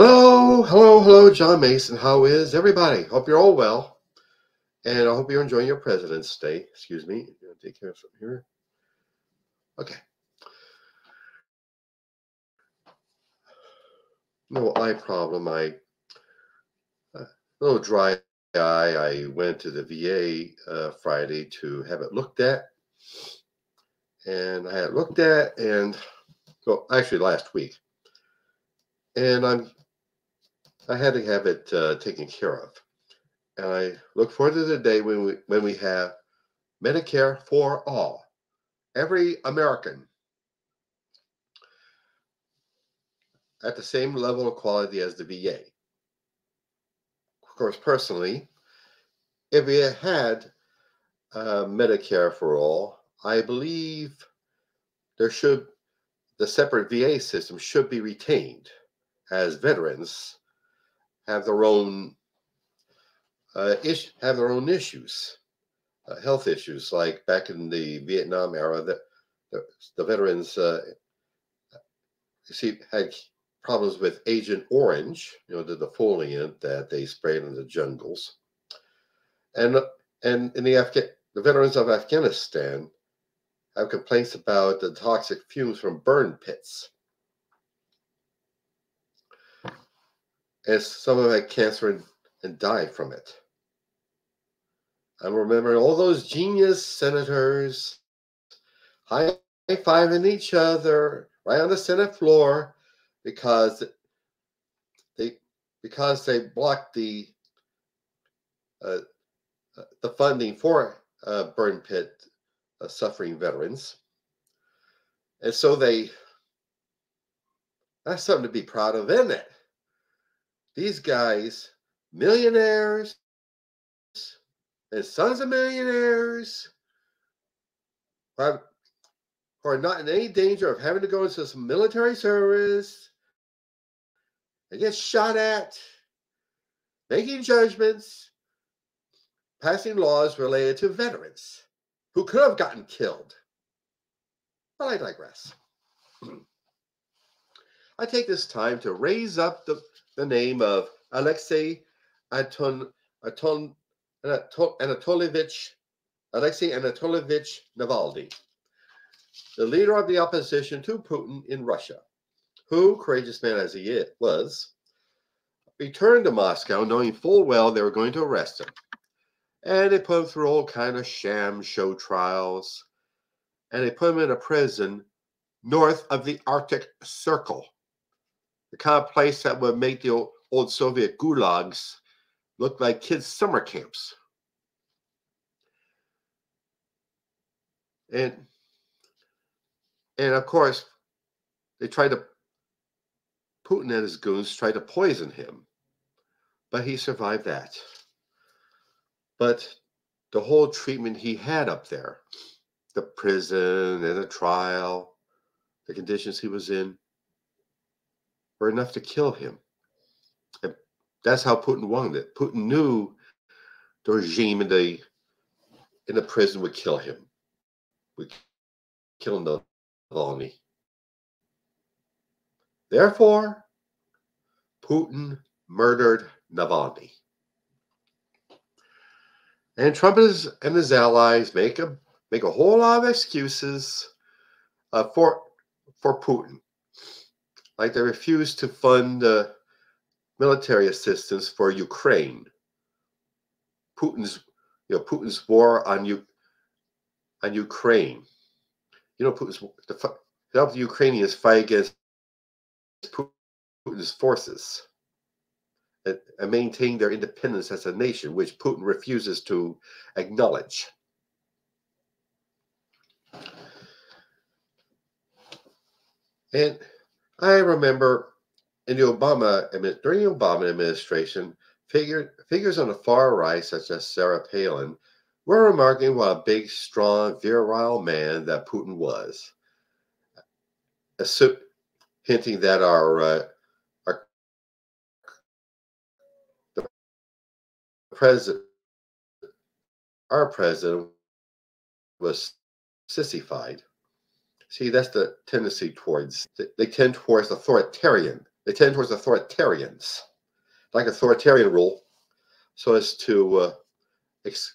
Hello, hello, hello, John Mason. How is everybody? Hope you're all well. And I hope you're enjoying your President's Day. Excuse me. I'm going to take care of something here. Okay. No eye problem. A little dry eye. I went to the VA Friday to have it looked at. And I had it looked at well, actually last week. And I had to have it taken care of. And I look forward to the day when we have Medicare for all. Every American at the same level of quality as the VA. Of course, personally, if we had Medicare for all, I believe the separate VA system should be retained, as veterans have their own issues, health issues, like back in the Vietnam era, the veterans had problems with Agent Orange, the defoliant that they sprayed in the jungles, and in the veterans of Afghanistan have complaints about the toxic fumes from burn pits, and some of them had cancer and died from it. I'm remembering all those genius senators high-fiving each other right on the Senate floor because they blocked the funding for burn pit suffering veterans. And so that's something to be proud of, isn't it? These guys, millionaires and sons of millionaires, who are not in any danger of having to go into some military service and get shot at, making judgments, passing laws related to veterans who could have gotten killed. But I digress. I take this time to raise up the name of Alexei Anatolyevich Navalny, the leader of the opposition to Putin in Russia, who, courageous man as he was, returned to Moscow knowing full well they were going to arrest him. And they put him through all kind of sham show trials, and they put him in a prison north of the Arctic Circle, the kind of place that would make the old Soviet gulags look like kids' summer camps. And of course, Putin and his goons tried to poison him, but he survived that. But the whole treatment he had up there, the prison and the trial, the conditions he was in, were enough to kill him. And that's how Putin wanted it. Putin knew the regime in the prison would kill him, would kill Navalny. Therefore, Putin murdered Navalny. And Trump and his allies make a whole lot of excuses for Putin. Like they refuse to fund military assistance for Ukraine. Putin's war on Ukraine. To help the Ukrainians fight against Putin's forces and maintain their independence as a nation, which Putin refuses to acknowledge. And I remember during the Obama administration, figures on the far right, such as Sarah Palin, were remarking what a big, strong, virile man that Putin was, hinting that our president was sissified. See, that's the tendency they tend towards authoritarian they tend towards authoritarians, like authoritarian rule, so as to, as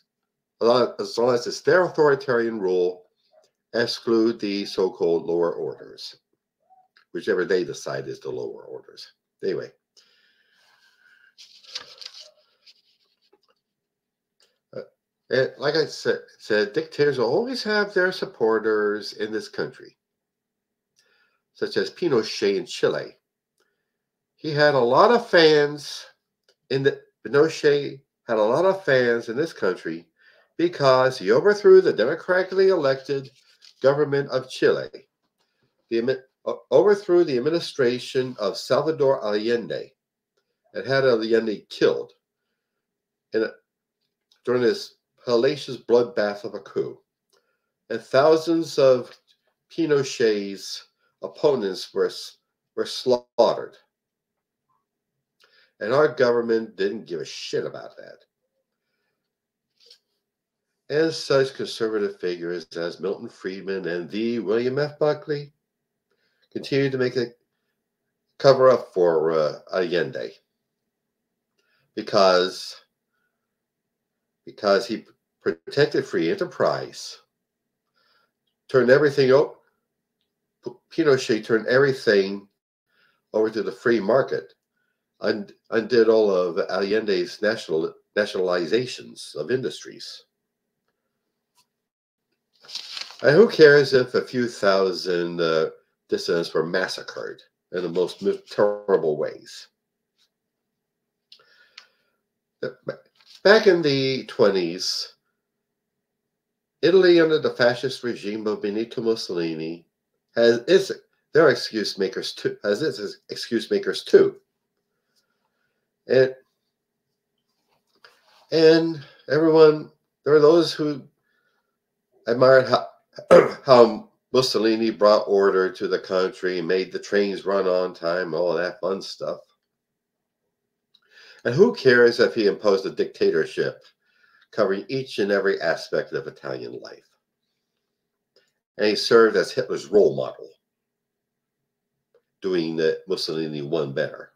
long as it's their authoritarian rule, exclude the so-called lower orders, whichever they decide is the lower orders. Anyway. And like I said, dictators will always have their supporters in this country, such as Pinochet in Chile. He had a lot of fans Pinochet had a lot of fans in this country because he overthrew the democratically elected government of Chile, overthrew the administration of Salvador Allende, and had Allende killed during this hellacious bloodbath of a coup. And thousands of Pinochet's opponents were slaughtered. And our government didn't give a shit about that. And such conservative figures as Milton Friedman and the William F. Buckley continued to make a cover up for Allende because he protected free enterprise, turned everything over. Pinochet turned everything over to the free market, undid all of Allende's nationalizations of industries. And who cares if a few thousand dissidents were massacred in the most terrible ways? Back in the 20s, Italy under the fascist regime of Benito Mussolini has its excuse makers too. And everyone, there are those who admired how Mussolini brought order to the country, made the trains run on time, all that fun stuff. And who cares if he imposed a dictatorship covering each and every aspect of Italian life? And he served as Hitler's role model, doing that Mussolini one better.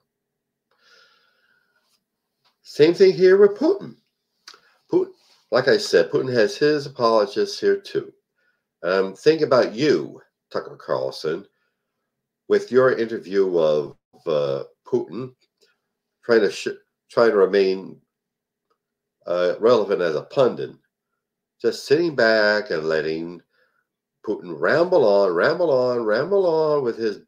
Same thing here with Putin. Like I said, Putin has his apologists here too. Think about you, Tucker Carlson, with your interview of Putin, trying to remain relevant as a pundit, just sitting back and letting Putin ramble on with his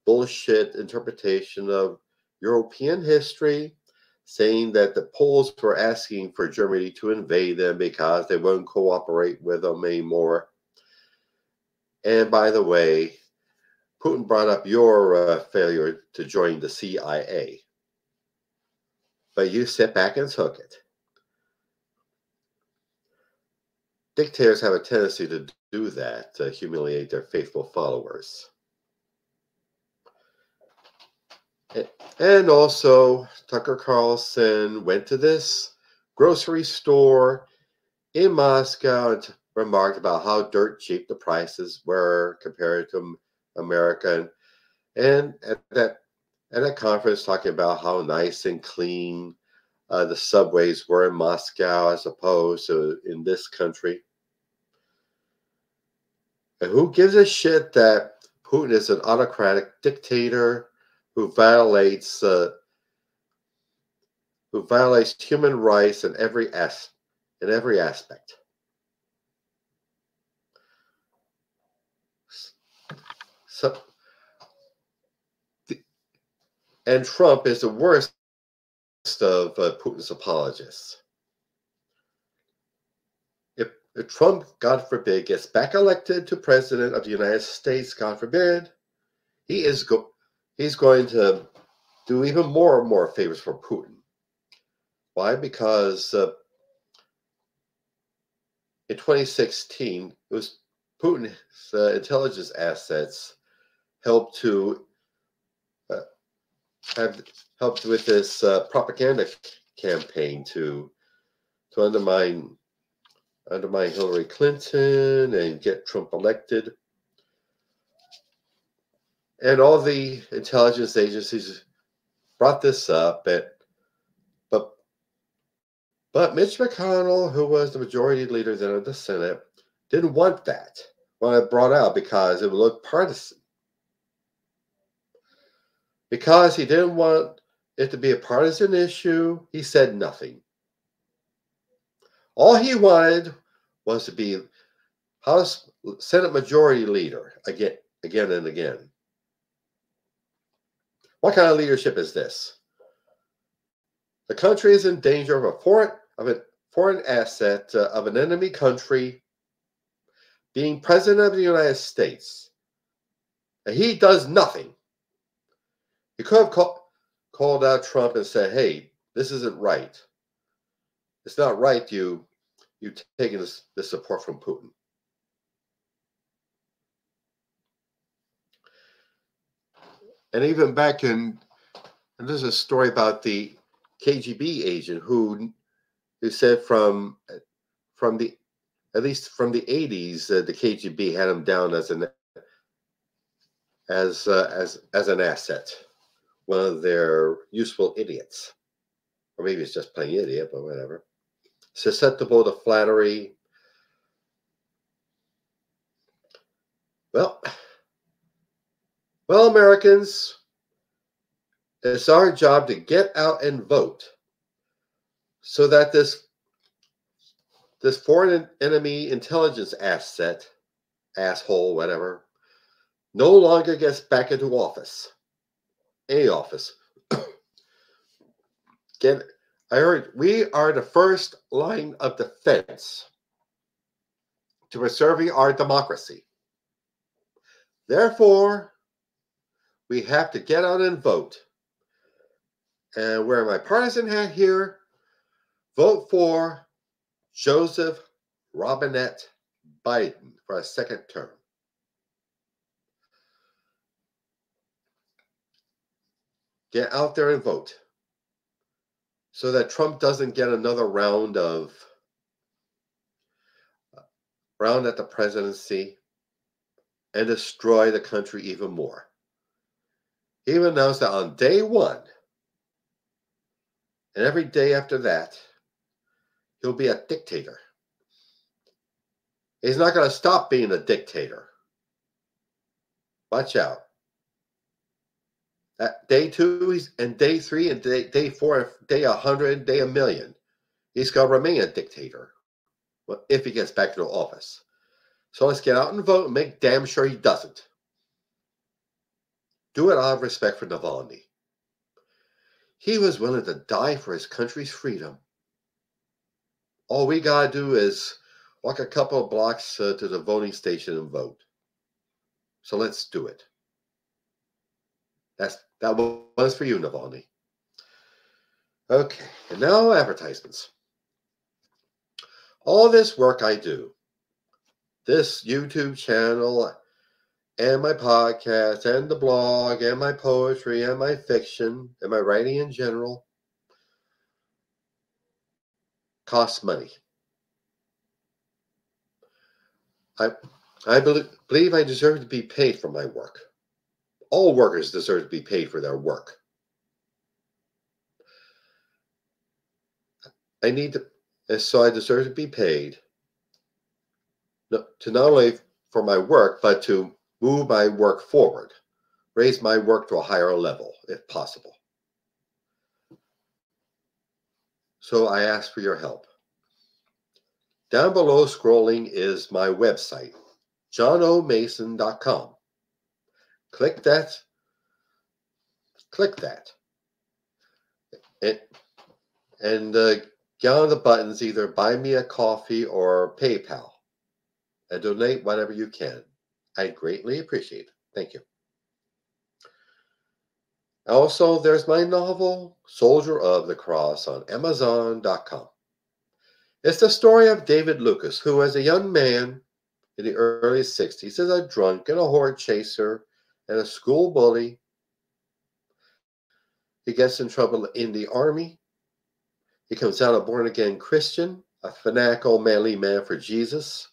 bullshit interpretation of European history, saying that the Poles were asking for Germany to invade them because they won't cooperate with them anymore. And by the way, Putin brought up your failure to join the CIA. But you sit back and took it. Dictators have a tendency to do that, to humiliate their faithful followers. And also, Tucker Carlson went to this grocery store in Moscow and remarked about how dirt cheap the prices were compared to America. And at that conference, talking about how nice and clean the subways were in Moscow as opposed to in this country. And who gives a shit that Putin is an autocratic dictator who violates human rights in every aspect? So, and Trump is the worst of Putin's apologists. If Trump, God forbid, gets back elected to president of the United States, God forbid, he's going to do even more and more favors for Putin. Why? Because in 2016, it was Putin's intelligence assets helped with this propaganda campaign to undermine Hillary Clinton and get Trump elected. And all the intelligence agencies brought this up, but but Mitch McConnell, who was the majority leader then of the Senate, didn't want that when I brought out because it would look partisan. Because he didn't want it to be a partisan issue, he said nothing. All he wanted was to be House Senate Majority Leader again and again. What kind of leadership is this? The country is in danger of a foreign asset of an enemy country being president of the United States, and he does nothing. He could have called out Trump and said, "Hey, this isn't right. It's not right. You taking this support from Putin." And even back in, and there's a story about the KGB agent who said from the at least from the 80s, the KGB had him down as an asset, one of their useful idiots, or maybe it's just plain idiot, but whatever. Susceptible to flattery. Well, Americans, it's our job to get out and vote so that this foreign enemy intelligence asshole, whatever, no longer gets back into office. Any office. I heard we are the first line of defense to preserving our democracy. Therefore, we have to get out and vote. And wear my partisan hat here, vote for Joseph Robinette Biden for a second term. Get out there and vote so that Trump doesn't get another round at the presidency and destroy the country even more. He even announced that on day one, and every day after that, he'll be a dictator. He's not going to stop being a dictator. Watch out. At day 2, and day 3, and day 4, day 100, day 1,000,000. He's going to remain a dictator if he gets back into office. So let's get out and vote and make damn sure he doesn't. Do it out of respect for Navalny. He was willing to die for his country's freedom. All we got to do is walk a couple of blocks to the voting station and vote. So let's do it. That was for you, Navalny. Okay, and now advertisements. All this work I do, this YouTube channel, and my podcast, and the blog, and my poetry, and my fiction, and my writing in general, costs money. I believe I deserve to be paid for my work. All workers deserve to be paid for their work. So I deserve to be paid to not only for my work, but to move my work forward, raise my work to a higher level, if possible. So I ask for your help. Down below scrolling is my website, johnomason.com. Click that. And get on the buttons, either buy me a coffee or PayPal, and donate whatever you can. I greatly appreciate it. Thank you. Also, there's my novel, Soldier of the Cross, on Amazon.com. It's the story of David Lucas, who as a young man in the early 60s is a drunk and a horde chaser and a school bully. He gets in trouble in the army. He comes out a born-again Christian, a fanatical, manly man for Jesus.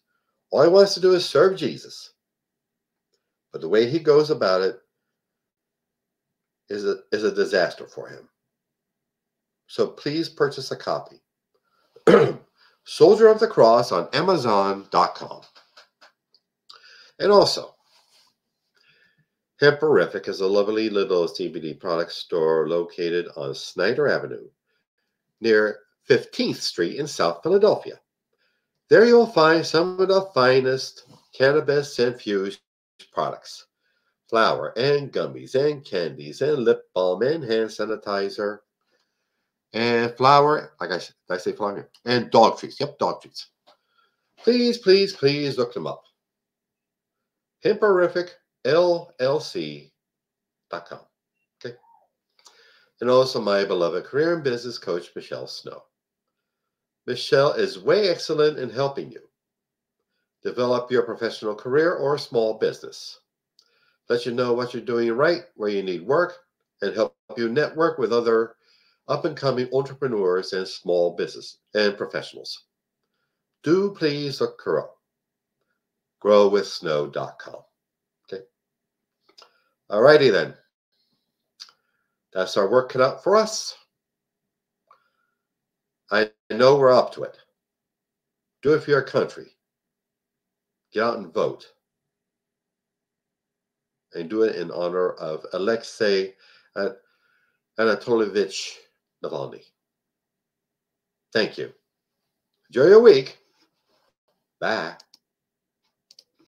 All he wants to do is serve Jesus. But the way he goes about it is a disaster for him. So please purchase a copy. Soldier of the Cross on Amazon.com. And also, Hemperific is a lovely little CBD product store located on Snyder Avenue near 15th Street in South Philadelphia. There you'll find some of the finest cannabis-infused products. Flour and gummies and candies and lip balm and hand sanitizer and flour, like did I say flour? And dog treats. Yep, dog treats. Please, please, please look them up. Hemperific LLC.com. Okay. And also my beloved career and business coach, Michelle Snow. Michelle is way excellent in helping you develop your professional career or small business. Let you know what you're doing right, where you need work, and help you network with other up-and-coming entrepreneurs and small business and professionals. Do please look her up. growwithsnow.com. Okay. Alrighty then. That's our work cut out for us. I know we're up to it. Do it for your country. Get out and vote. And do it in honor of Alexei Anatolyevich Navalny. Thank you. Enjoy your week. Bye.